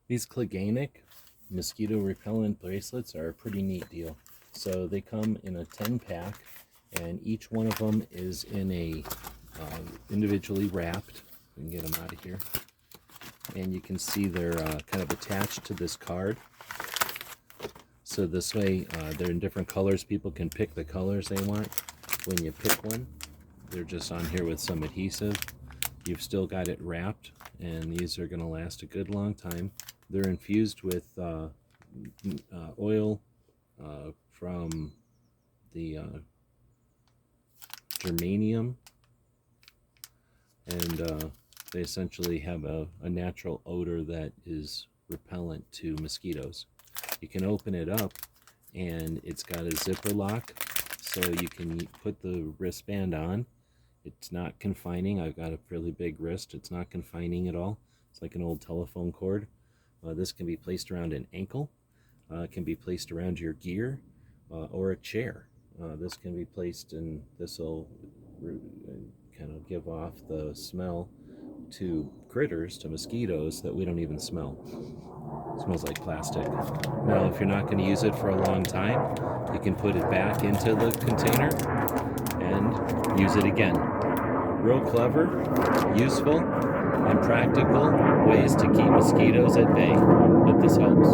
These Cliganic mosquito repellent bracelets are a pretty neat deal. So they come in a 10-pack, and each one of them is in a individually wrapped. We can get them out of here. And you can see they're kind of attached to this card. So this way, they're in different colors. People can pick the colors they want. When you pick one, they're just on here with some adhesive. You've still got it wrapped, and these are going to last a good long time. They're infused with oil from the germanium, and they essentially have a natural odor that is repellent to mosquitoes. You can open it up, and it's got a zipper lock, so you can put the wristband on. It's not confining. I've got a fairly big wrist. It's not confining at all. It's like an old telephone cord. This can be placed around an ankle. It can be placed around your gear or a chair. This can be placed in, this will kind of give off the smell to critters, to mosquitoes that we don't even smell. It smells like plastic. Now, if you're not going to use it for a long time, you can put it back into the container and use it again. Real clever, useful, and practical ways to keep mosquitoes at bay. Hope this helps.